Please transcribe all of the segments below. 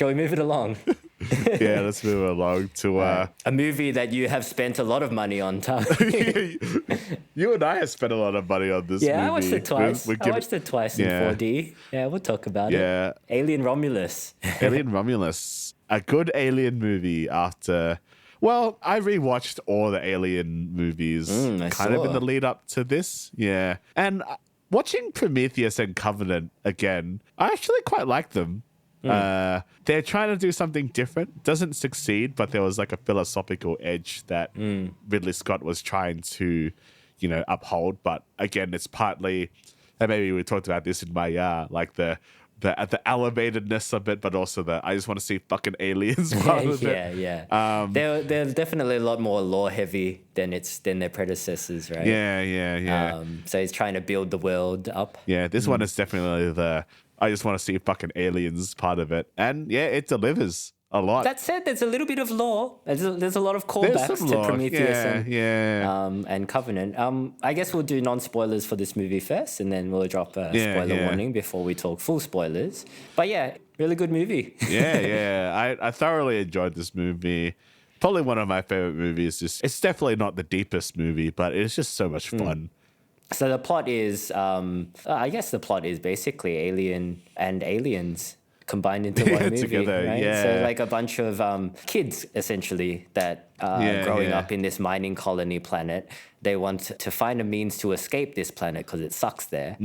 Shall we move it along? Yeah, let's move along to a movie that you have spent a lot of money on, Tom. You and I have spent a lot of money on this movie. I watched it twice. I watched it twice in 4D. Yeah, we'll talk about it. Alien Romulus. Alien Romulus. A good alien movie after... Well, I rewatched all the Alien movies kind of in the lead up to this. Yeah. And watching Prometheus and Covenant again, I actually quite like them. They're trying to do something different. Doesn't succeed, but there was like a philosophical edge that Ridley Scott was trying to, uphold. But again, it's partly, and maybe we talked about this in my like the elevatedness of it, but also I just want to see fucking aliens part of it. Yeah. They're definitely a lot more lore heavy than their predecessors, right? Yeah. So he's trying to build the world up. Yeah, this one is definitely I just want to see fucking aliens part of it. And yeah, it delivers a lot. That said, there's a little bit of lore. There's a lot of callbacks to Prometheus and Covenant. I guess we'll do non-spoilers for this movie first, and then we'll drop a spoiler warning before we talk full spoilers. But yeah, really good movie. I thoroughly enjoyed this movie. Probably one of my favorite movies. It's definitely not the deepest movie, but it's just so much fun. So the plot is, I guess the plot is basically Alien and aliens combined into one movie, together, right? yeah. So like a bunch of kids, essentially, that are growing up in this mining colony planet. They want to find a means to escape this planet because it sucks there.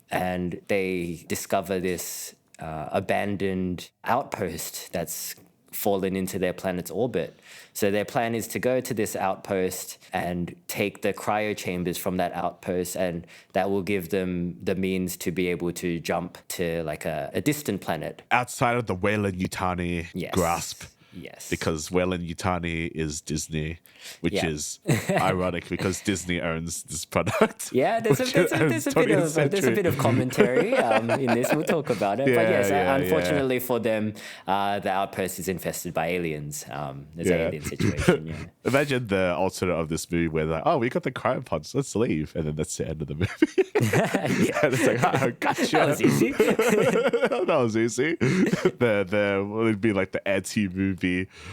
And they discover this abandoned outpost that's fallen into their planet's orbit. So their plan is to go to this outpost and take the cryo chambers from that outpost, and that will give them the means to be able to jump to like a distant planet. Outside of the Weyland-Yutani grasp. Yes. Because Weyland-Yutani is Disney, which is ironic because Disney owns this product. Yeah, there's a bit of commentary in this. We'll talk about it. But yes, unfortunately for them, the outpost is infested by aliens. There's an alien situation. Imagine the alternate of this movie where they're like, oh, we got the cryopods, let's leave. And then that's the end of the movie. And it's like, oh, gotcha. That was easy. That was easy. It'd be like the anti-movie.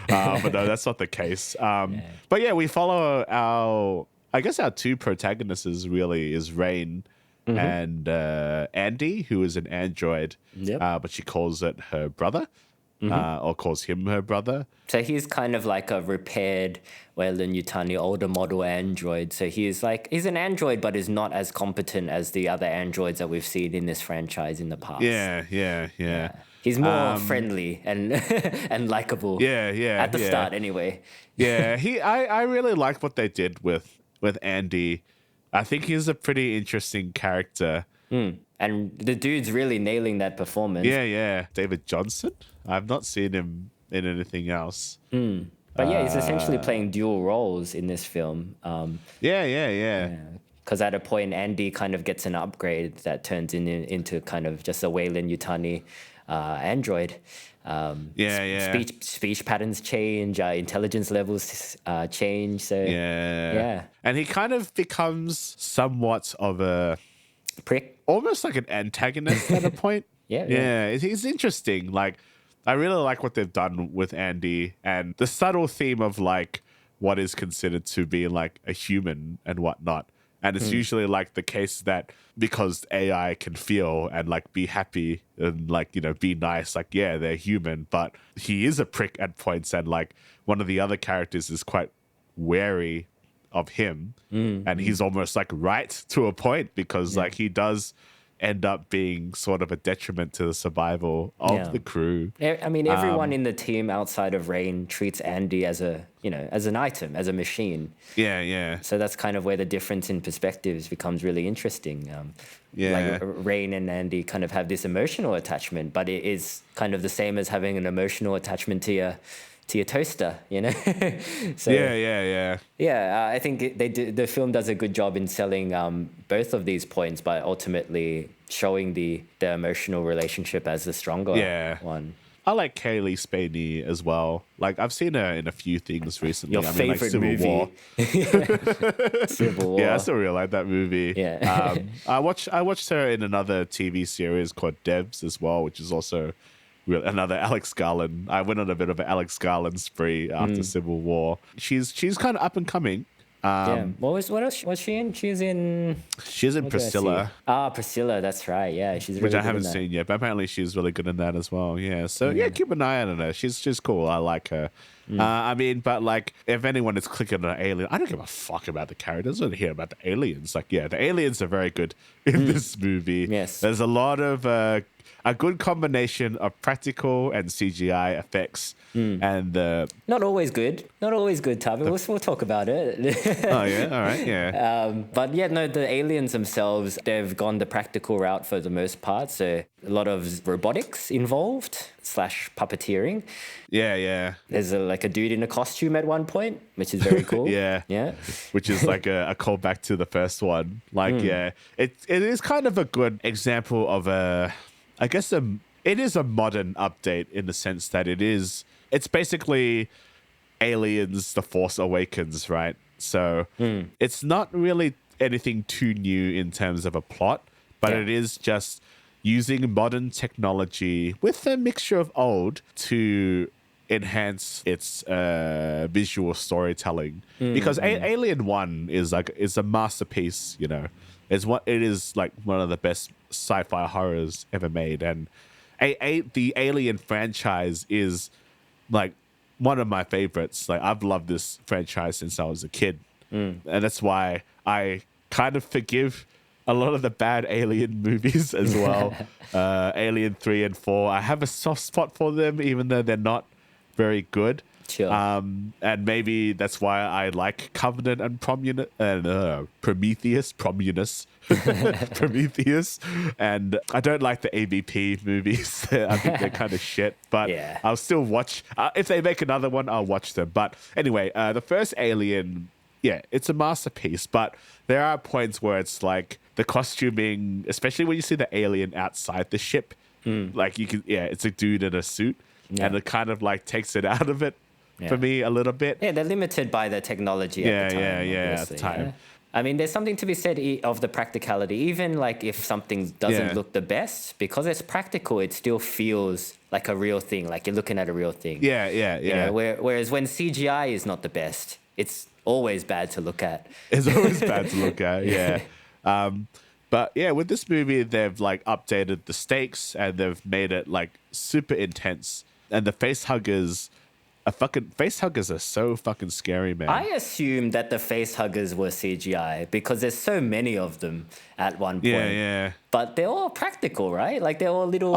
But no, that's not the case. But yeah, we follow our two protagonists really is Rain and Andy, who is an android, but she calls it her brother, or calls him her brother. So he's kind of like a repaired Weyland-Yutani older model android. So he's an android, but is not as competent as the other androids that we've seen in this franchise in the past. Yeah. He's more friendly and and likable. At the start, anyway. I really like what they did with Andy. I think he's a pretty interesting character. And the dude's really nailing that performance. Yeah. David Johnson. I've not seen him in anything else. But he's essentially playing dual roles in this film. Because at a point, Andy kind of gets an upgrade that turns into kind of just a Weyland-Yutani android. Speech patterns change, intelligence levels change. So and he kind of becomes somewhat of a prick, almost like an antagonist at a point. He's interesting. Like, I really like what they've done with Andy and the subtle theme of like what is considered to be like a human and whatnot. And it's usually like the case that because AI can feel and like be happy and like, be nice, like, yeah, they're human, but he is a prick at points. And like one of the other characters is quite wary of him. And he's almost like right to a point because like he does end up being sort of a detriment to the survival of the crew. I mean, everyone in the team outside of Rain treats Andy as as an item, as a machine. So that's kind of where the difference in perspectives becomes really interesting. Like Rain and Andy kind of have this emotional attachment, but it is kind of the same as having an emotional attachment to your toaster, So I think the film does a good job in selling both of these points, but ultimately showing the emotional relationship as the stronger one. I like Cailee Spaeny as well. Like, I've seen her in a few things recently. Your favorite like Civil movie. War. Civil War. Yeah, I still really like that movie. I watched her in another TV series called Devs as well, which is also another Alex Garland. I went on a bit of an Alex Garland spree after Civil War. She's kind of up and coming. What else was she in? She's in Priscilla. Priscilla, that's right. Yeah, she's really which good I haven't seen yet, but apparently she's really good in that as well. Yeah, so keep an eye on her. She's cool. I like her. I mean, but like, if anyone is clicking on an alien, I don't give a fuck about the characters. I don't hear about the aliens. Like, yeah, the aliens are very good in this movie. Yes, there's a lot of a good combination of practical and CGI effects. And not always good, Tavi. We'll talk about it. Oh yeah, all right, yeah. But yeah, no, the aliens themselves, they've gone the practical route for the most part. So a lot of robotics involved / puppeteering. Yeah. There's like a dude in a costume at one point, which is very cool. Yeah. Which is like a callback to the first one. Like, it is kind of a good example of it is a modern update in the sense that it's basically Aliens, The Force Awakens, right? So it's not really anything too new in terms of a plot, but it is just using modern technology with a mixture of old to enhance its visual storytelling. Because Alien 1 is a masterpiece, you know. It is like one of the best sci-fi horrors ever made, and the Alien franchise is like one of my favorites. Like, I've loved this franchise since I was a kid, and that's why I kind of forgive a lot of the bad Alien movies as well. Alien 3 and 4, I have a soft spot for them, even though they're not very good. Sure. And maybe that's why I like Covenant and Prometheus, and I don't like the AVP movies. I think they're kind of shit, but I'll still watch. If they make another one, I'll watch them. But anyway, the first Alien, it's a masterpiece, but there are points where it's like the costuming, especially when you see the alien outside the ship, like you can, it's a dude in a suit, and it kind of like takes it out of it. For me, a little bit. Yeah, they're limited by the technology at the time. At the time. Yeah. I mean, there's something to be said of the practicality. Even like if something doesn't look the best, because it's practical, it still feels like a real thing, like you're looking at a real thing. Yeah. You know, whereas when CGI is not the best, it's always bad to look at. It's always bad to look at, yeah. But yeah, with this movie, they've like updated the stakes and they've made it like super intense. And the face huggers are so fucking scary, man. I assumed that the face huggers were CGI because there's so many of them at one point. Yeah. But they're all practical, right? Like they're all little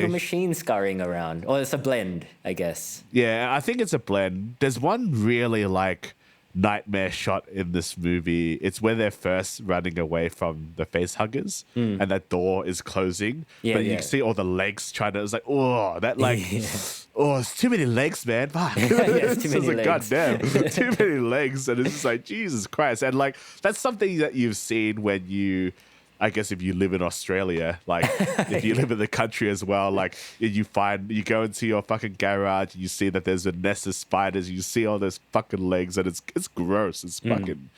machines scurrying around. Or it's a blend, I guess. Yeah, I think it's a blend. There's one really like nightmare shot in this movie. It's where they're first running away from the face huggers and that door is closing. But you can see all the legs trying to, it's like, it's too many legs, man. Fuck. It's too many legs. Goddamn, too many legs. And it's just like, Jesus Christ. And like, that's something that you've seen when you, I guess if you live in Australia, like if you live in the country as well, like you go into your fucking garage and you see that there's a nest of spiders, you see all those fucking legs and it's gross. It's fucking,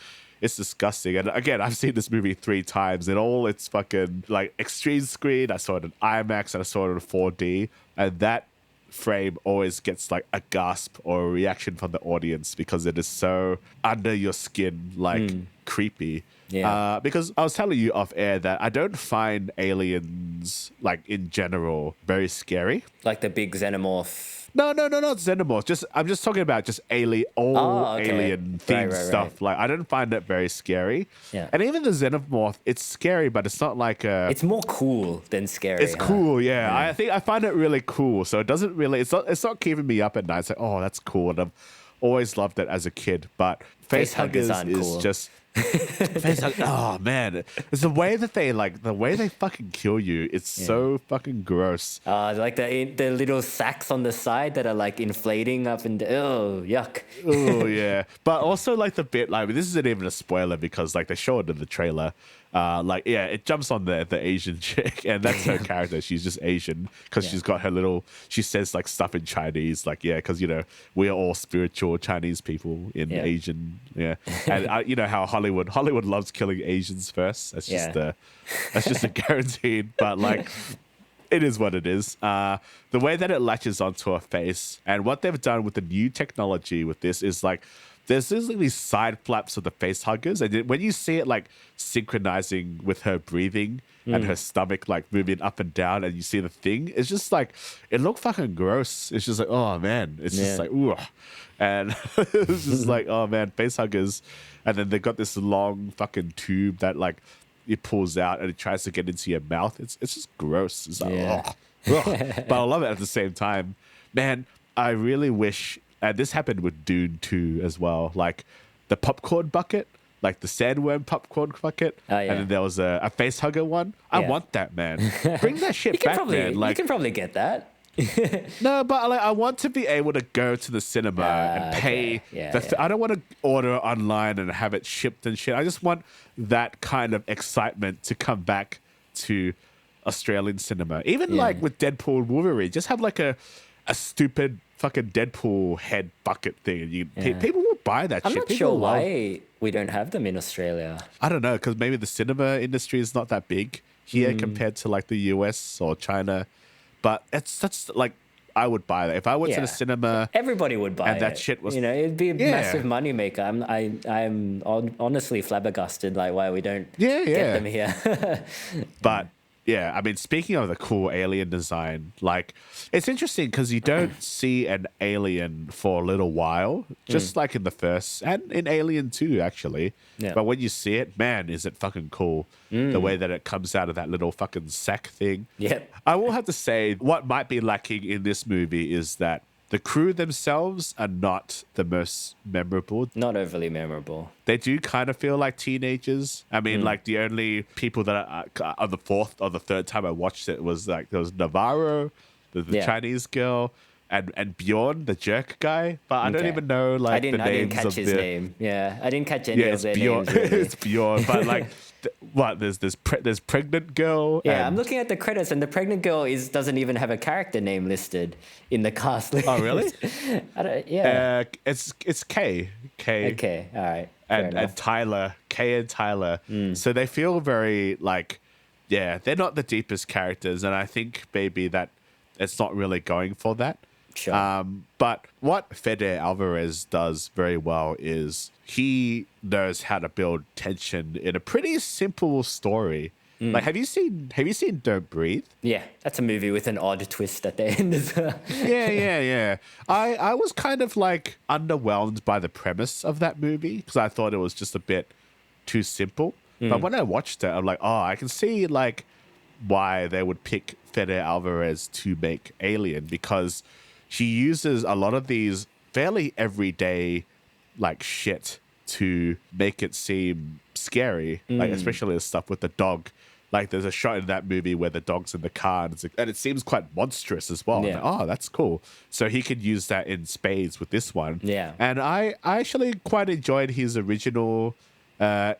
it's disgusting. And again, I've seen this movie 3 times and all it's fucking like extreme screen. I saw it in IMAX and I saw it in 4D, and that frame always gets like a gasp or a reaction from the audience because it is so under your skin, like creepy. Yeah. Because I was telling you off air that I don't find aliens, like in general, very scary. Like the big xenomorph. No, not xenomorph. I'm just talking about just alien themed stuff. Like I don't find it very scary. Yeah. And even the xenomorph, it's scary, but it's not like it's more cool than scary. It's cool, yeah. I think I find it really cool. So it doesn't really. It's not keeping me up at night. It's like, oh, that's cool. And I've always loved it as a kid. But face huggers is cool. Just. Oh man, it's the way they fucking kill you. It's so fucking gross. Like the little sacks on the side that are like inflating up and yuck. Oh yeah, but also like the bit like this isn't even a spoiler because like they show it in the trailer. It jumps on the Asian chick, and that's her character. She's just Asian because she's got her little. She says like stuff in Chinese, like because we're all spiritual Chinese people in Asian, and you know how Hollywood loves killing Asians first. That's just a guaranteed. But like, it is what it is. The way that it latches onto her face, and what they've done with the new technology with this is like, there's these side flaps of the face huggers, and when you see it like synchronizing with her breathing and her stomach like moving up and down, and you see the thing, it's just like, it looked fucking gross. It's just like, oh man, it's just like, ooh, and it's just like, oh man, face huggers, and then they've got this long fucking tube that like it pulls out and it tries to get into your mouth. It's just gross. It's like, ugh. But I love it at the same time, man. I really wish. And this happened with Dune 2 as well. Like the popcorn bucket, like the sandworm popcorn bucket. And then there was a face hugger one. I want that, man. Bring that shit back, man. Like, you can probably get that. No, but like, I want to be able to go to the cinema and pay. I don't want to order online and have it shipped and shit. I just want that kind of excitement to come back to Australian cinema. Even like with Deadpool and Wolverine, just have like a stupid fucking Deadpool head bucket thing, and people will buy that shit. I'm not sure why we don't have them in Australia. I don't know, because maybe the cinema industry is not that big here compared to like the US or China. But that's like, I would buy that if I went to the cinema. Everybody would buy it. And that shit was, it'd be a massive moneymaker. I'm honestly flabbergasted, like why we don't get them here. But yeah, I mean, speaking of the cool alien design, like, it's interesting because you don't see an alien for a little while, just like in the first, and in Alien 2, actually. Yeah. But when you see it, man, is it fucking cool. The way that it comes out of that little fucking sack thing. Yeah. I will have to say, what might be lacking in this movie is that the crew themselves are not the most memorable. Not overly memorable. They do kind of feel like teenagers. I mean, like the only people that on the fourth or the third time I watched it was like, there was Navarro, the Chinese girl, and Bjorn, the jerk guy. But I don't even know like the names of I didn't catch his name. Yeah, I didn't catch any of their Bjorn. names. Really. It's Bjorn, but like, there's pregnant girl. Yeah, I'm looking at the credits, and the pregnant girl doesn't even have a character name listed in the cast list. Oh, really? It's K. Okay, all right. And Tyler, Kay and Tyler. So they feel very like, they're not the deepest characters, and I think maybe that it's not really going for that. Sure. But what Fede Álvarez does very well is he knows how to build tension in a pretty simple story. Like, have you seen Don't Breathe? Yeah, that's a movie with an odd twist at the end as well. Yeah. I was kind of like underwhelmed by the premise of that movie because I thought it was just a bit too simple. But when I watched it, I'm like, oh, I can see like why they would pick Fede Álvarez to make Alien, because she uses a lot of these fairly everyday like shit to make it seem scary, like especially the stuff with the dog. Like there's a shot in that movie where the dog's in the car and it seems quite monstrous as well. Yeah. Like, oh, that's cool. So he could use that in spades with this one. Yeah. And I actually quite enjoyed his original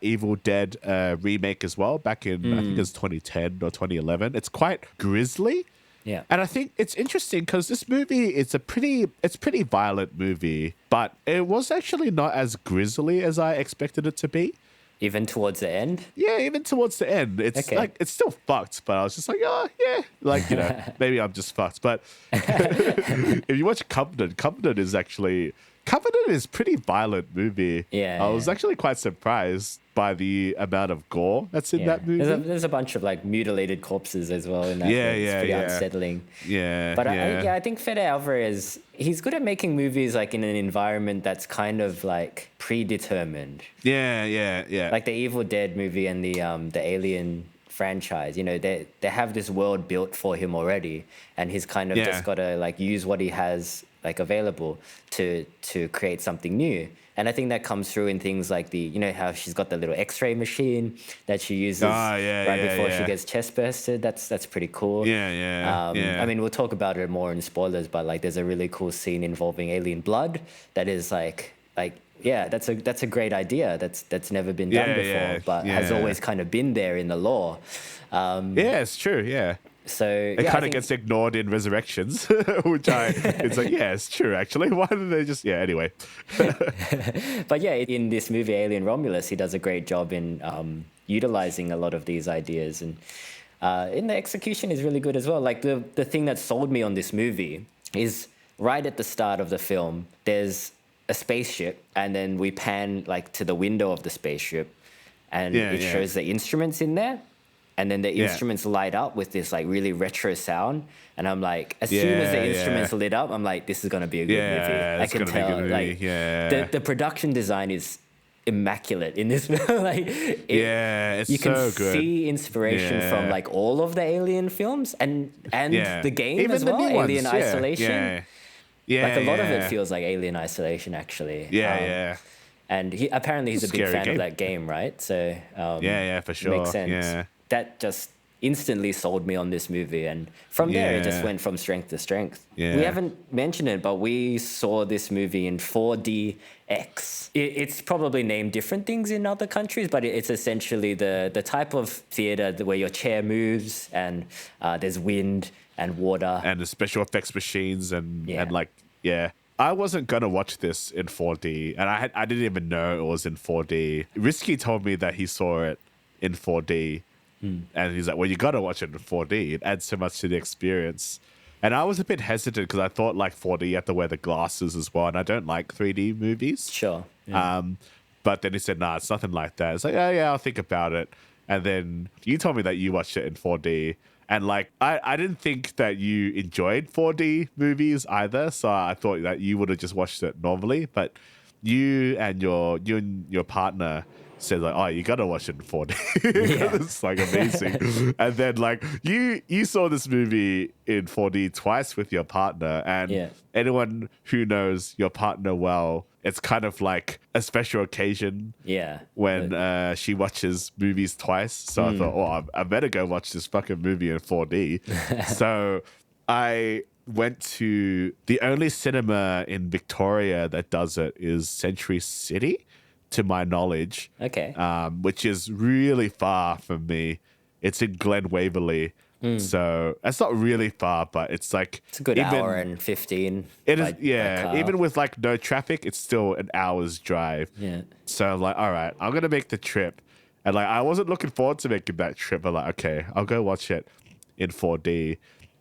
Evil Dead remake as well back in, I think it was 2010 or 2011. It's quite grisly. Yeah. And I think it's interesting because this movie, it's pretty violent movie, but it was actually not as grisly as I expected it to be. Even towards the end? Yeah, even towards the end. It's like, it's still fucked, but I was just like, oh, yeah. Like, you know, maybe I'm just fucked. But if you watch Covenant is pretty violent movie. Yeah. I was actually quite surprised by the amount of gore that's in that movie. There's a bunch of like mutilated corpses as well in that. It's pretty unsettling. Yeah. But I think Fede Álvarez, he's good at making movies like in an environment that's kind of like predetermined. Yeah. Like the Evil Dead movie and the Alien franchise, you know, they have this world built for him already, and he's kind of just got to like use what he has like available to create something new. And I think that comes through in things like you know how she's got the little X-ray machine that she uses before she gets chest bursted. That's pretty cool. I mean, we'll talk about it more in spoilers, but like there's a really cool scene involving alien blood that is like that's a great idea that's never been done before, but has always kind of been there in the lore. It's true. Yeah. So it kind of gets ignored in Resurrections, it's like, it's true, actually. Why did they just, anyway. But in this movie, Alien Romulus, he does a great job in utilizing a lot of these ideas. And And the execution is really good as well. Like the thing that sold me on this movie is right at the start of the film, there's a spaceship, and then we pan like to the window of the spaceship, and it shows the instruments in there, and then the instruments light up with this like really retro sound, and I'm like, as soon as the instruments lit up, I'm like, this is gonna be a good movie. I can tell. Like the production design is immaculate in this film. Like it's you can so good. see inspiration from like all of the Alien films and the game even as the well, new Alien ones. Isolation. Yeah, like a lot of it feels like Alien Isolation, actually. And apparently he's a big fan of that game, right? So for sure. Makes sense. Yeah. That just instantly sold me on this movie, and from there it just went from strength to strength. Yeah. We haven't mentioned it, but we saw this movie in 4DX. It's probably named different things in other countries, but it's essentially the type of theater where your chair moves and there's wind and water and the special effects machines and like I wasn't gonna watch this in 4D, and I didn't even know it was in 4D. Risky told me that he saw it in 4D, and he's like, "Well, you gotta watch it in 4D. It adds so much to the experience." And I was a bit hesitant because I thought like 4D you have to wear the glasses as well, and I don't like 3D movies. Sure. But then he said, "Nah, it's nothing like that." It's like, "Oh yeah, I'll think about it." And then you told me that you watched it in 4D. And like, I didn't think that you enjoyed 4D movies either, so I thought that you would have just watched it normally. But you and your partner said like, "Oh, you gotta watch it in 4D." It's like amazing. And then like you saw this movie in 4D twice with your partner, and anyone who knows your partner well, it's kind of like a special occasion when she watches movies twice. So I thought, oh, I better go watch this fucking movie in 4D. So I went to the only cinema in Victoria that does it is Century City, to my knowledge. Okay. Which is really far from me. It's in Glen Waverley. So it's not really far, but it's like it's a good hour and 15. It is, even with like no traffic, it's still an hour's drive. Yeah. So I'm like, all right, I'm gonna make the trip, and like I wasn't looking forward to making that trip, but like, okay, I'll go watch it in 4D.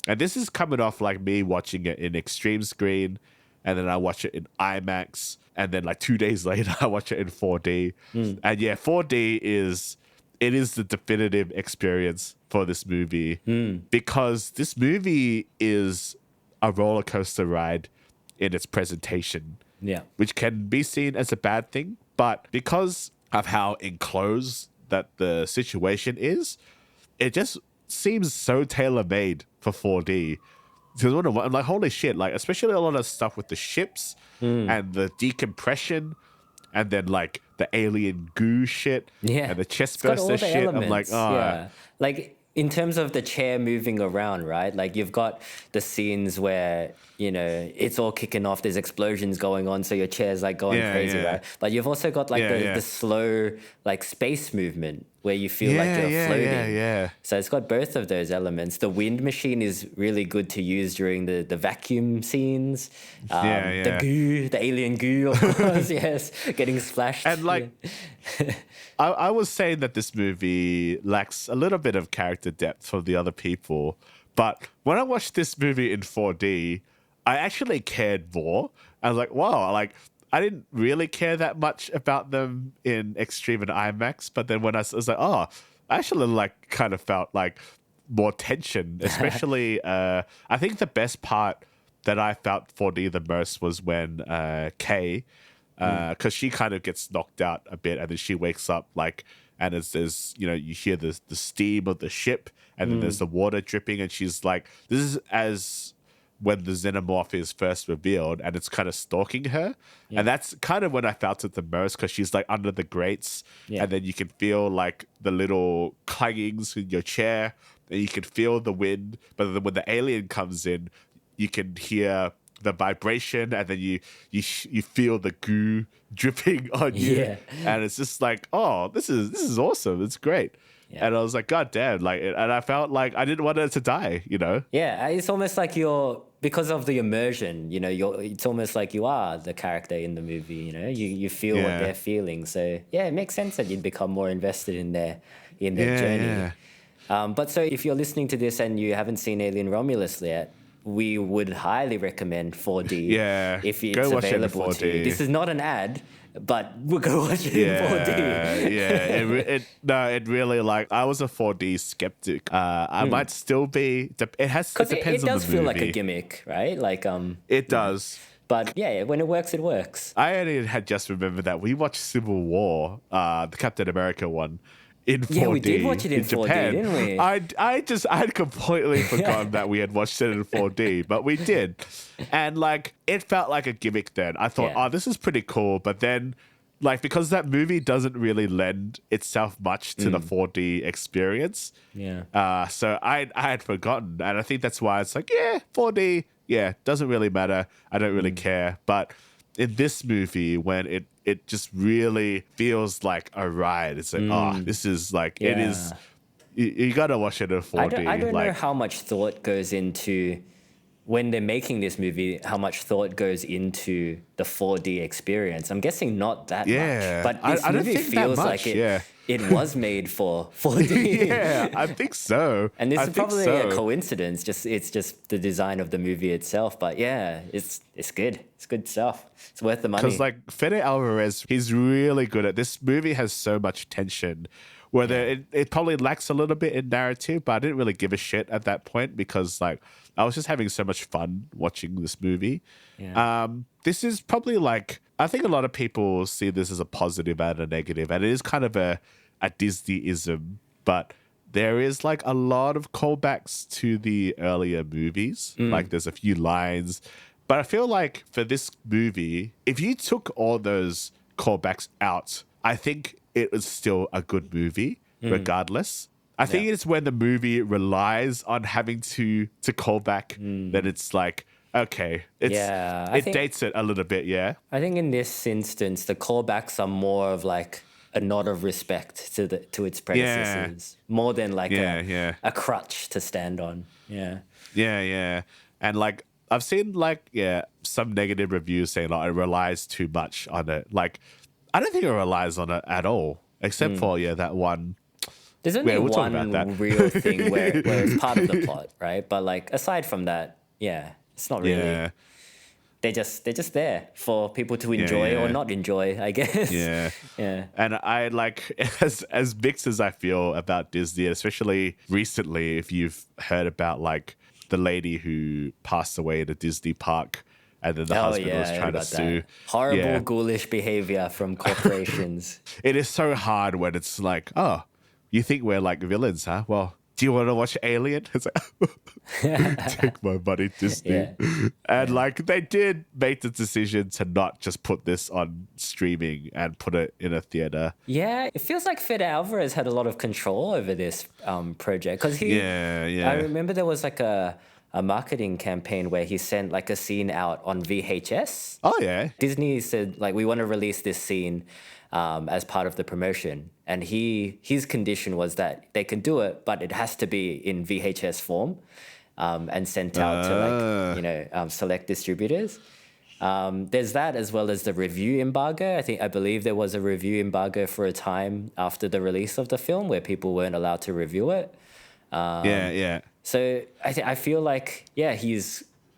And this is coming off like me watching it in extreme screen, and then I watch it in IMAX, and then like 2 days later I watch it in 4D. And 4D is the definitive experience for this movie because this movie is a roller coaster ride in its presentation, which can be seen as a bad thing, but because of how enclosed that the situation is, it just seems so tailor-made for 4D. Because I'm like, holy shit, like especially a lot of stuff with the ships and the decompression, and then like the alien goo shit and the chest burster shit. Elements. I'm like, oh. Like in terms of the chair moving around, right? Like you've got the scenes where, you know, it's all kicking off, there's explosions going on, so your chair's like going crazy, right? But you've also got like the slow like space movement where you feel like you're floating. So it's got both of those elements. The wind machine is really good to use during the vacuum scenes. The goo, the alien goo, of course, getting splashed. And like, I was saying that this movie lacks a little bit of character depth for the other people. But when I watched this movie in 4D, I actually cared more. I was like, wow, like, I didn't really care that much about them in Extreme and IMAX, but then when I was like, oh, I actually like kind of felt like more tension, especially I think the best part that I felt 4D the most was when Kay, because she kind of gets knocked out a bit and then she wakes up like, and there's you know, you hear the steam of the ship and then there's the water dripping and she's like, this is as when the xenomorph is first revealed and it's kind of stalking her. And that's kind of when I felt it the most because she's like under the grates and then you can feel like the little clangings in your chair and you can feel the wind. But then when the alien comes in, you can hear the vibration and then you feel the goo dripping on you. And it's just like, oh, this is awesome. It's great. And I was like, God damn, like, and I felt like I didn't want her to die, you know? Yeah, it's almost like because of the immersion, you know, it's almost like you are the character in the movie, you know? You feel what they're feeling. So, yeah, it makes sense that you'd become more invested in their journey. But so if you're listening to this and you haven't seen Alien Romulus yet, we would highly recommend 4D. Yeah, if it's available to you. This is not an ad, but we'll go watch it in 4D. Yeah, it really, like, I was a 4D skeptic. I might still be. It depends on the movie. It does feel like a gimmick, right? Like it does. But yeah, when it works, it works. I only had just remembered that we watched Civil War, the Captain America one, in 4D. Yeah, we did watch it in 4D, Japan. didn't we? I'd completely forgotten that we had watched it in 4D, but we did. And like, it felt like a gimmick then. I thought, oh, this is pretty cool. But then, like, because that movie doesn't really lend itself much to the 4D experience. Yeah. So I had forgotten. And I think that's why it's like, 4D, doesn't really matter. I don't really care. But in this movie, when it just really feels like a ride. It's like, this is like, it is, you got to watch it in 4D. I don't know how much thought goes into, when they're making this movie, how much thought goes into the 4D experience. I'm guessing not that much. But this movie feels like it was made for 4D. Yeah, I think so. And this is probably a coincidence. It's just the design of the movie itself. But yeah, it's good. It's good stuff. It's worth the money. Because like Fede Álvarez, he's really good at this. Movie has so much tension. Whether it probably lacks a little bit in narrative, but I didn't really give a shit at that point because like I was just having so much fun watching this movie. Yeah. This is probably like, I think a lot of people see this as a positive and a negative, and it is kind of a Disney-ism, but there is like a lot of callbacks to the earlier movies. Like there's a few lines, but I feel like for this movie, if you took all those callbacks out, I think it was still a good movie regardless. I think it's when the movie relies on having to call back that it's like, okay, it dates it a little bit, I think in this instance, the callbacks are more of like a nod of respect to its predecessors, more than like a crutch to stand on. Yeah. And like, I've seen like, some negative reviews saying like it relies too much on it. Like, I don't think it relies on it at all, except for that one. There's only one real thing where it's part of the plot, right? But like aside from that, it's not really. Yeah. They're just there for people to enjoy or not enjoy, I guess. Yeah. Yeah. And I like, as mixed as I feel about Disney, especially recently, if you've heard about like the lady who passed away at a Disney park. And then the husband was trying to sue. Horrible, ghoulish behavior from corporations. It is so hard when it's like, oh, you think we're like villains, huh? Well, do you want to watch Alien? It's like, take my money, Disney. And like, they did make the decision to not just put this on streaming and put it in a theater. Yeah, it feels like Fede Álvarez had a lot of control over this project. Because I remember there was like a marketing campaign where he sent like a scene out on VHS. Oh, yeah. Disney said, like, we want to release this scene as part of the promotion. And his condition was that they can do it, but it has to be in VHS form and sent out to like, select distributors. There's that, as well as the review embargo. I believe there was a review embargo for a time after the release of the film where people weren't allowed to review it. So I feel like,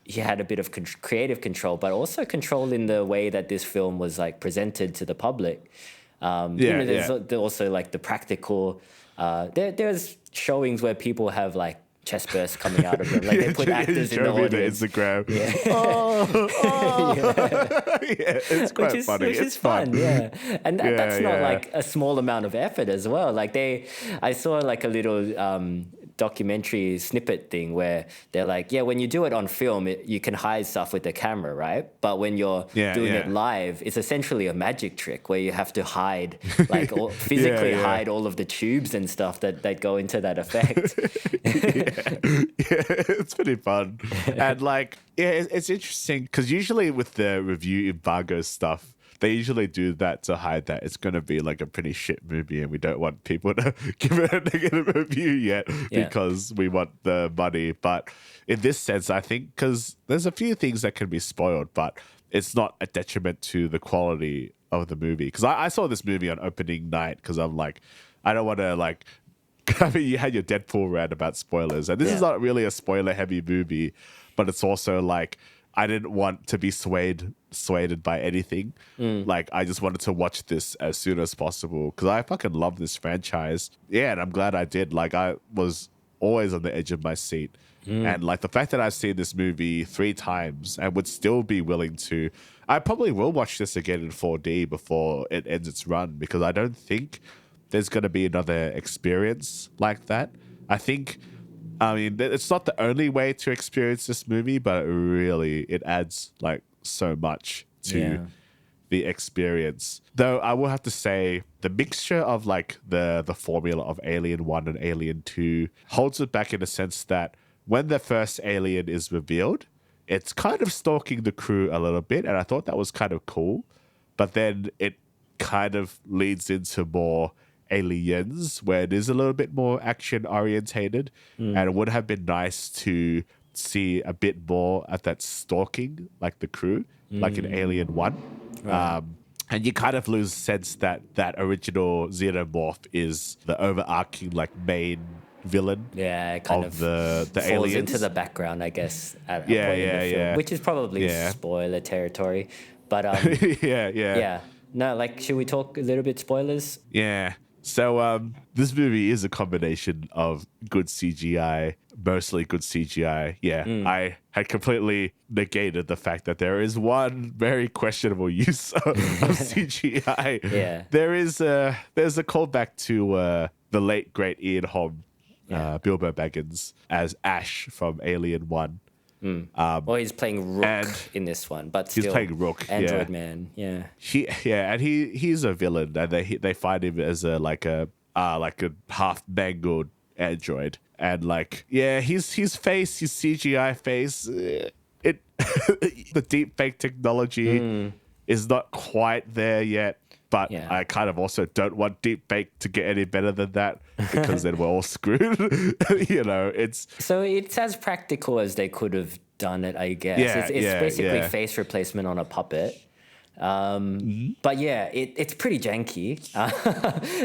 he had a bit of creative control, but also control in the way that this film was like presented to the public. There's also like the practical. There's showings where people have like chest bursts coming out of them. Like they put actors in the audience. The Instagram. Yeah. It's quite funny. Which is fun. Yeah. And that's not like a small amount of effort as well. Like I saw like a little documentary snippet thing where they're like, when you do it on film, you can hide stuff with the camera, right? But when you're doing it live, it's essentially a magic trick where you have to hide, like physically hide all of the tubes and stuff that go into that effect. It's pretty fun. And like, it's interesting because usually with the review embargo stuff, they usually do that to hide that it's going to be like a pretty shit movie and we don't want people to give it a negative review yet because we want the money. But in this sense, I think because there's a few things that can be spoiled, but it's not a detriment to the quality of the movie. Because I saw this movie on opening night because I'm like, I don't want to like I mean, you had your Deadpool rant about spoilers, and this is not really a spoiler-heavy movie, but it's also like I didn't want to be swayed by anything. Like I just wanted to watch this as soon as possible because I fucking love this franchise. Yeah, and I'm glad I did. Like I was always on the edge of my seat. And like the fact that I've seen this movie 3 times and would still be willing to, I probably will watch this again in 4D before it ends its run because I don't think there's going to be another experience like that. I mean, it's not the only way to experience this movie, but really it adds like so much to the experience. Though I will have to say the mixture of like the formula of Alien 1 and Alien 2 holds it back in a sense that when the first alien is revealed, it's kind of stalking the crew a little bit, and I thought that was kind of cool. But then it kind of leads into more Aliens, where it is a little bit more action orientated, and it would have been nice to see a bit more at that stalking, like the crew, like in Alien 1. Right. And you kind of lose sense that original xenomorph is the overarching like main villain. Yeah, it kind of the falls aliens into the background, I guess. At a point in the film, which is probably spoiler territory. But no, like, should we talk a little bit spoilers? Yeah. So this movie is a combination of good CGI, mostly good CGI. Yeah, I had completely negated the fact that there is one very questionable use of CGI. Yeah, there's a callback to the late great Ian Holm, Bilbo Baggins as Ash from Alien 1. Well, he's playing Rook in this one, but still he's playing Rook, Android Man. Yeah, and he's a villain, and they find him as a half mangled android, and like his face, his CGI face, the deep fake technology is not quite there yet. But I kind of also don't want deep fake to get any better than that because then we're all screwed. So it's as practical as they could have done it, I guess. It's basically face replacement on a puppet. But it's pretty janky.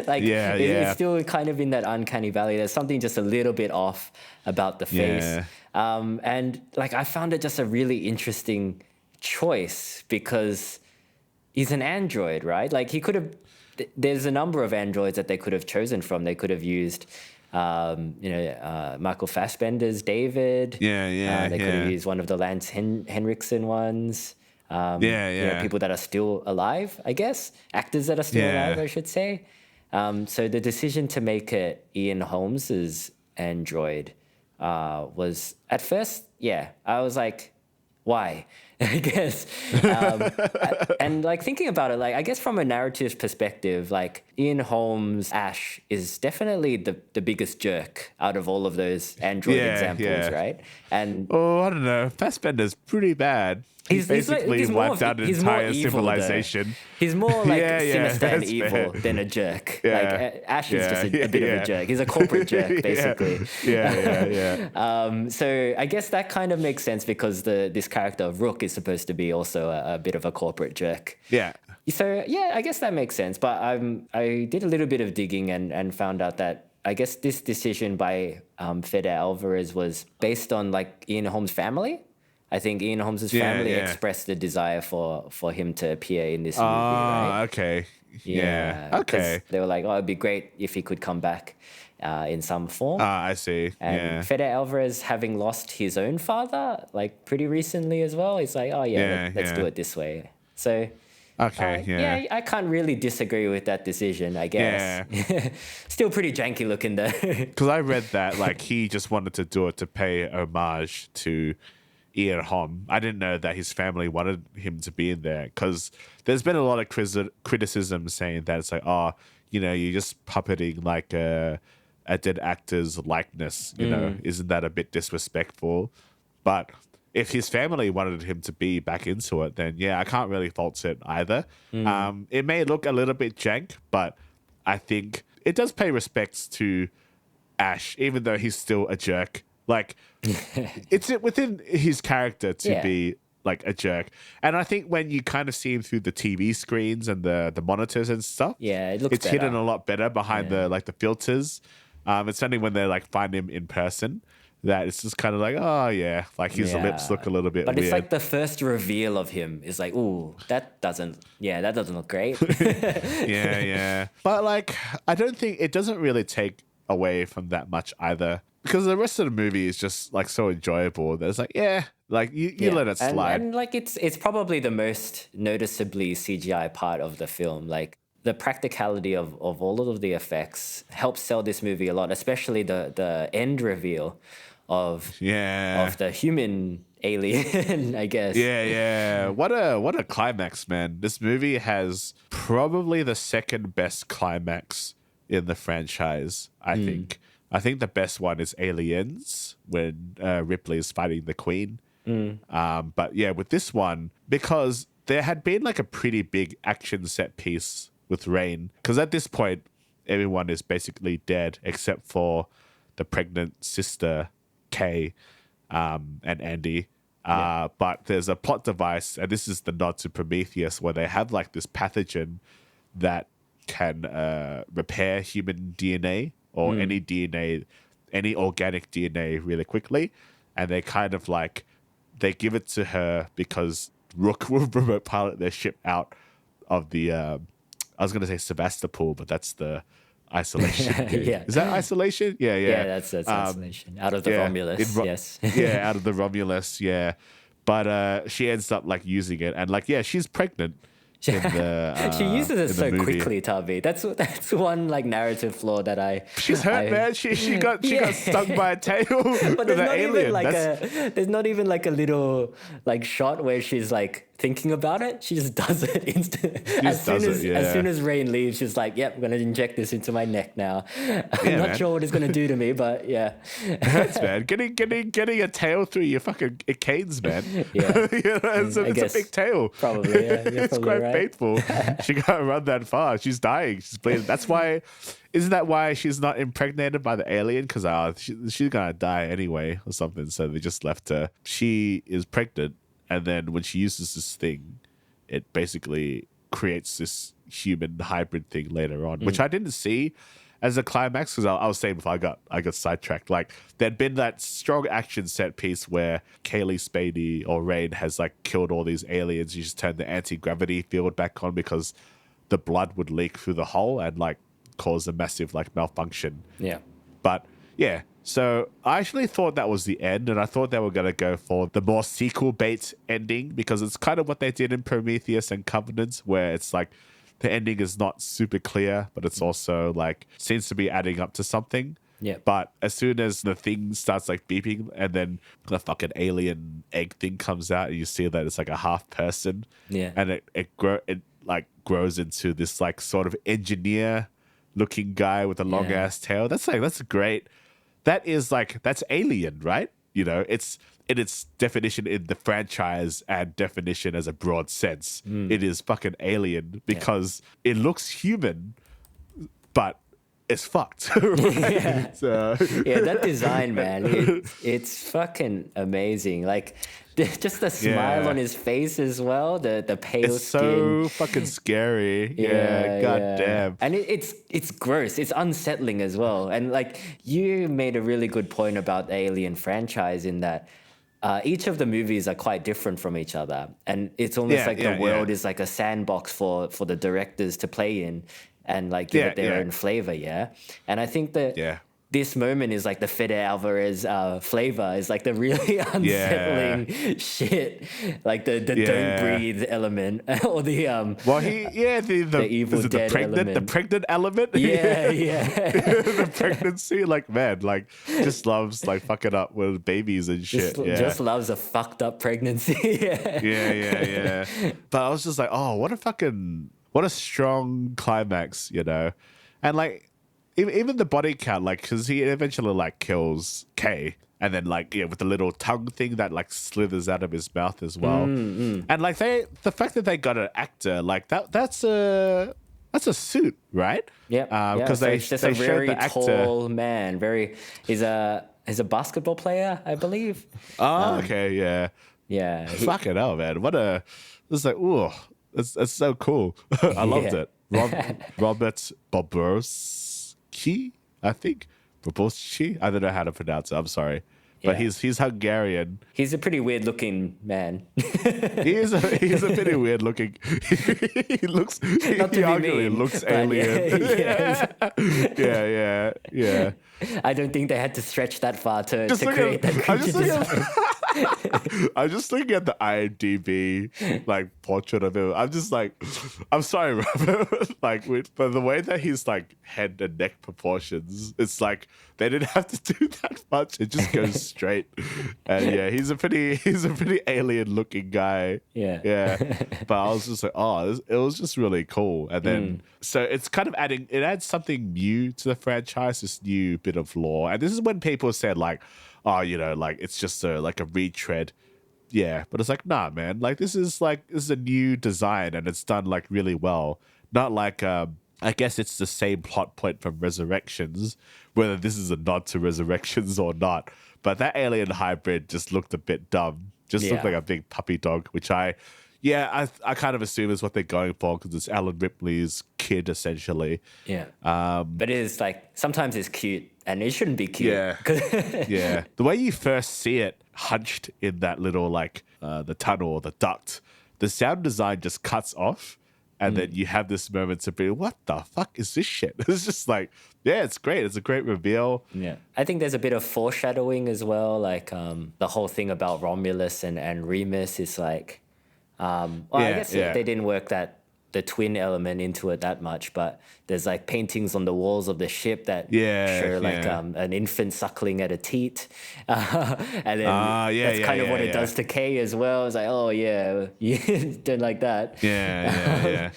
It's still kind of in that uncanny valley. There's something just a little bit off about the face. And like I found it just a really interesting choice because he's an android, right? Like he could have. There's a number of androids that they could have chosen from. They could have used, Michael Fassbender's David. They could have used one of the Lance Henriksen ones. People that are still alive, I guess. Actors that are still alive, I should say. So the decision to make it Ian Holmes's android was at first, I was like, why? I guess. And like thinking about it, like I guess from a narrative perspective, like Ian Holmes' Ash is definitely the biggest jerk out of all of those android examples, right? And I don't know. Fassbender's pretty bad. He's basically wiped out an entire civilization. He's more like sinister and evil than a jerk. Like Ash is just a bit of a jerk. He's a corporate jerk, basically. So I guess that kind of makes sense because this character of Rook is supposed to be also a bit of a corporate jerk. Yeah. So I guess that makes sense. But I did a little bit of digging and found out that I guess this decision by Fede Álvarez was based on like Ian Holmes' family. I think Ian Holmes' family expressed the desire for him to appear in this movie, right? Okay. Yeah. Okay. They were like, it'd be great if he could come back in some form. I see. And Fede Álvarez, having lost his own father, like pretty recently as well, he's like, let's do it this way. So, I can't really disagree with that decision, I guess. Yeah. Still pretty janky looking though. Because I read that like he just wanted to do it to pay homage to Ian Holm. I didn't know that his family wanted him to be in there because there's been a lot of criticism saying that it's like, you're just puppeting like a dead actor's likeness, isn't that a bit disrespectful? But if his family wanted him to be back into it, then I can't really fault it either. It may look a little bit jank, but I think it does pay respects to Ash, even though he's still a jerk. Like, it's within his character to be like a jerk. And I think when you kind of see him through the TV screens and the monitors and stuff, it looks it's hidden a lot better behind the filters. It's only when they like find him in person that it's just kind of like, oh yeah, like his lips look a little bit weird. But it's like the first reveal of him is like, ooh, that doesn't look great. yeah. But like, I don't think it doesn't really take away from that much either, because the rest of the movie is just like so enjoyable. There's like, like you let it slide. And like it's probably the most noticeably CGI part of the film. Like the practicality of all of the effects helps sell this movie a lot, especially the end reveal of the human alien, I guess. Yeah. What a climax, man. This movie has probably the second best climax in the franchise, I think. I think the best one is Aliens, when Ripley is fighting the Queen. But yeah, with this one, because there had been like a pretty big action set piece with Rain, because at this point, everyone is basically dead except for the pregnant sister, Kay, and Andy. But there's a plot device, and this is the nod to Prometheus, where they have like this pathogen that can repair human DNA or any DNA, any organic DNA really quickly. And they kind of like, they give it to her because Rook will remote pilot their ship out of the, I was going to say Sevastopol, but that's the isolation. Is that isolation? Yeah, that's isolation. Out of the Romulus, yes. Out of the Romulus, yeah. But she ends up like using it, and like, she's pregnant. She uses it so quickly, Tavi. That's one like narrative flaw that She's hurt, man. She got stung by a tail. But there's not even like a little like shot where she's like thinking about it. She just does it instantly. As soon as Rain leaves, she's like, "Yep, I'm gonna inject this into my neck now." I'm not sure what it's gonna do to me, but yeah, it hurts, man. Getting a tail through your fucking canes, man. It's a big tail. Probably, It's quite painful. She can't run that far. She's dying. She's bleeding. That's why. Isn't that why she's not impregnated by the alien? Because she's gonna die anyway or something. So they just left her. She is pregnant. And then when she uses this thing, it basically creates this human hybrid thing later on, which I didn't see as a climax, because I was saying before I got sidetracked. Like, there'd been that strong action set piece where Cailee Spaeny or Rain has like killed all these aliens. You just turn the anti-gravity field back on because the blood would leak through the hole and like cause a massive like malfunction. Yeah. But yeah. So I actually thought that was the end, and I thought they were going to go for the more sequel bait ending, because it's kind of what they did in Prometheus and Covenant, where it's like the ending is not super clear, but it's also like seems to be adding up to something. Yeah. But as soon as the thing starts like beeping, and then the fucking alien egg thing comes out, and you see that it's like a half person. Yeah. And it grows into this like sort of engineer looking guy with a long ass tail. That's great. That's Alien, right? You know, it's in its definition in the franchise and definition as a broad sense. It is fucking Alien because it looks human, but it's fucked. Right? That design, man, it's fucking amazing. Like, just the smile on his face as well, the pale it's skin. So fucking scary. God damn. And it's gross. It's unsettling as well. And like, you made a really good point about the Alien franchise in that each of the movies are quite different from each other. And it's almost like the world is like a sandbox for the directors to play in and like give it their own flavor, And I think that this moment is like the Fede Álvarez flavor is like the really unsettling shit, like the don't breathe element or the the evil dead element. The pregnant element. The pregnancy, like, man, like just loves like fucking up with babies and shit. Just loves a fucked up pregnancy. But I was just like, oh, what a strong climax, you know, and like. Even the body count, like, because he eventually, like, kills Kay. And then, like, with the little tongue thing that, like, slithers out of his mouth as well. And, like, the fact that they got an actor, like, that's a suit, right? Because they just a very tall man. He's a basketball player, I believe. Okay, yeah. Fucking hell, man. It's like, ooh, it's so cool. I loved it. Robert Bobrovsky, I think. Babushi? I don't know how to pronounce it. I'm sorry. But he's Hungarian. He's a pretty weird looking man. He's a pretty weird looking. He looks. Not he to be arguably mean, looks but alien. Yeah. I don't think they had to stretch that far to create that I'm creature design. I'm just looking at the IMDb like portrait of him. I'm just like, I'm sorry, Robert. Like, but the way that he's like head and neck proportions, it's like they didn't have to do that much. It just goes straight. And yeah, he's a pretty alien looking guy. Yeah. But I was just like, it was just really cool. And then so it's kind of adds something new to the franchise, this new bit of lore. And this is when people said like, like it's just a retread. Yeah, but it's like, nah, man. Like this is a new design and it's done like really well. Not like I guess it's the same plot point from Resurrections, whether this is a nod to Resurrections or not. But that alien hybrid just looked a bit dumb. Just looked like a big puppy dog, which I kind of assume is what they're going for because it's Alan Ripley's kid essentially. Yeah. But it is like sometimes it's cute and it shouldn't be cute. Yeah. Yeah. The way you first see it hunched in that little the tunnel or the duct, the sound design just cuts off. And then you have this moment to be, what the fuck is this shit? It's just like, yeah, it's great. It's a great reveal. Yeah. I think there's a bit of foreshadowing as well. Like the whole thing about Romulus and Remus is like, I guess they didn't work the twin element into it that much, but there's like paintings on the walls of the ship that show an infant suckling at a teat. And then that's kind of what it does to Kay as well. It's like, you don't like that. Yeah.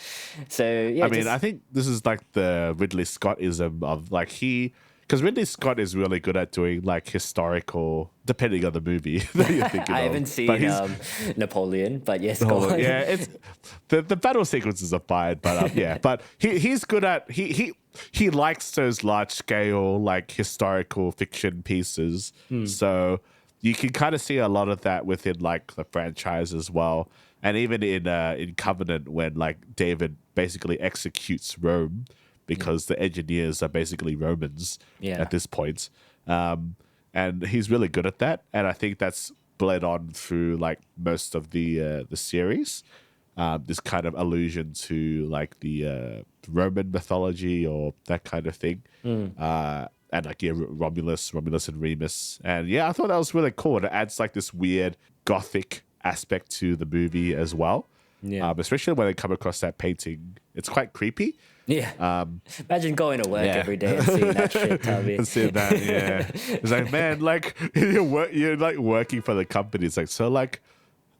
So, yeah. I mean, I think this is like the Ridley Scott-ism of like because Ridley Scott is really good at doing like historical, depending on the movie that you're thinking I of. haven't seen Napoleon, but yes, go on. Yeah, it's the battle sequences are fine, but but he's good at he likes those large scale like historical fiction pieces. So you can kind of see a lot of that within like the franchise as well, and even in Covenant when like David basically executes Rome. Because the engineers are basically Romans at this point. And he's really good at that. And I think that's bled on through like most of the series. This kind of allusion to like the Roman mythology or that kind of thing. And like, Romulus and Remus. And yeah, I thought that was really cool. And it adds like this weird gothic aspect to the movie as well. Yeah. Especially when they come across that painting. It's quite creepy. Yeah. Imagine going to work every day and seeing that shit, Toby. And seeing that, yeah. It's like, man, like you're like working for the company. It's like, so like,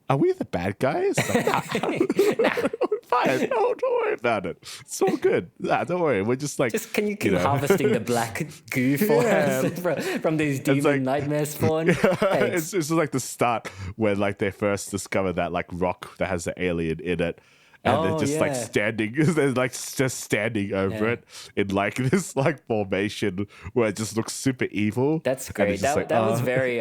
are we the bad guys? Like, nah. Fine. No, don't worry about it. It's all good. Nah, don't worry. We're just like, can you keep harvesting the black goo for us from these demon nightmare spawn? It's just like the start when like they first discover that like rock that has the alien in it. And they're just like standing, they're like just standing over it in like this like formation where it just looks super evil. That's great. That was very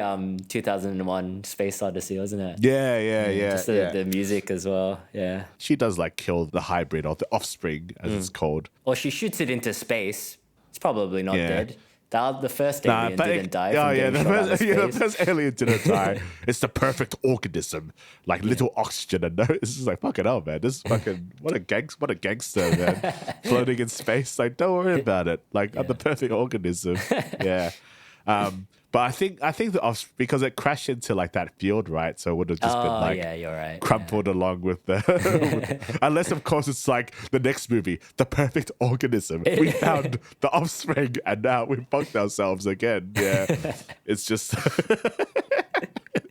2001 Space Odyssey, wasn't it? Yeah. Just the music as well. Yeah. She does like kill the hybrid or the offspring as it's called. Or she shoots it into space. It's probably not dead. The first alien didn't die. The first alien didn't die. It's the perfect organism, like little oxygen. And it's just like fucking hell, man. This fucking what a gangster, man, floating in space. Like, don't worry about it. Like, I'm the perfect organism. Yeah. But I think because it crashed into like that field, right? So it would have just been like you're right. crumpled along with the unless of course it's like the next movie, The Perfect Organism. We found the offspring and now we fucked ourselves again. Yeah. It's just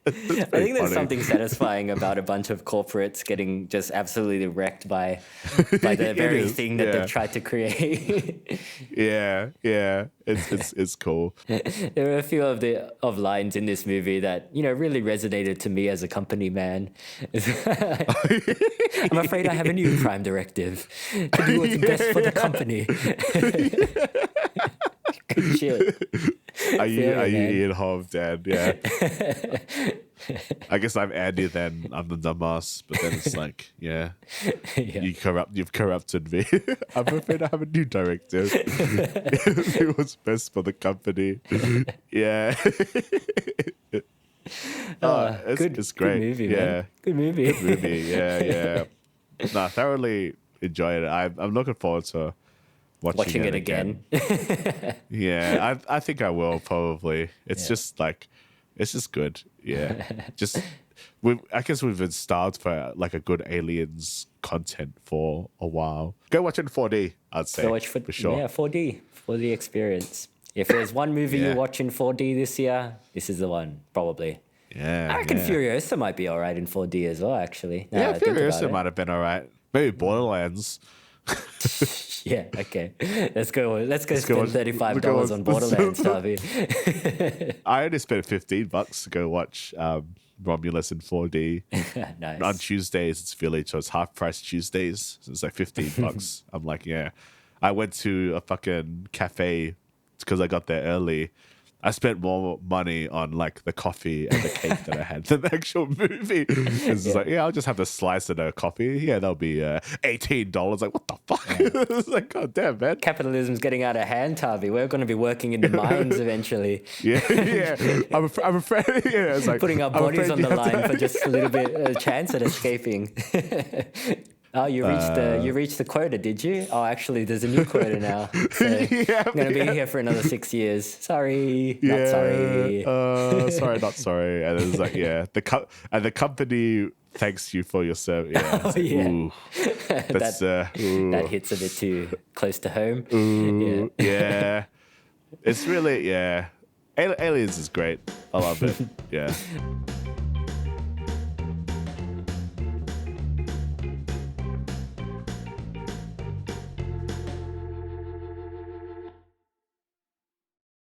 I think there's something satisfying about a bunch of corporates getting just absolutely wrecked by the very thing that they've tried to create. Yeah. It's cool. There are a few of lines in this movie that really resonated to me as a company man. I'm afraid I have a new prime directive to do what's best for the company. Good shit. Are you Ian Hov, Dad? Yeah. I guess I'm Andy, then I'm the dumbass. But then it's like, yeah. You've corrupted me. I'm afraid I have a new directive. It was best for the company. Yeah. It's great. Good movie, yeah. man. Good movie. Good movie. Yeah. No, thoroughly enjoyed it. I'm looking forward to watching it again. Yeah, I think I will probably. It's just like, it's just good. Yeah, I guess we've been starved for like a good aliens content for a while. Go watch it in 4D. I'd say for sure. Yeah, 4D experience. If there's one movie you watch in 4D this year, this is the one probably. Yeah, I reckon Furiosa might be all right in 4D as well. Actually, Furiosa might have been all right. Maybe Borderlands. Yeah, okay. Let's go spend $35 on Borderlands, Harvey. I only spent $15 to go watch Romulus in 4D. Nice. On Tuesdays, it's Village, so it's half price Tuesdays. So it's like $15. I'm like, yeah. I went to a fucking cafe because I got there early. I spent more money on like the coffee and the cake that I had than the actual movie. It's just like, I'll just have a slice and a coffee. Yeah, that'll be $18. Like, what the fuck? It's like, god damn, man. Capitalism's getting out of hand, Harvey. We're going to be working in the mines eventually. Yeah. I'm afraid. Yeah, it's like putting our bodies on the line for just a little bit of a chance at escaping. Oh, you reached the quota, did you? Oh, actually, there's a new quota now. So I'm going to be here for another 6 years. Sorry, not sorry. Sorry, not sorry. And it's like, the company thanks you for your service. Yeah, that hits a bit too close to home. Ooh, yeah. It's really, Aliens is great. I love it. Yeah.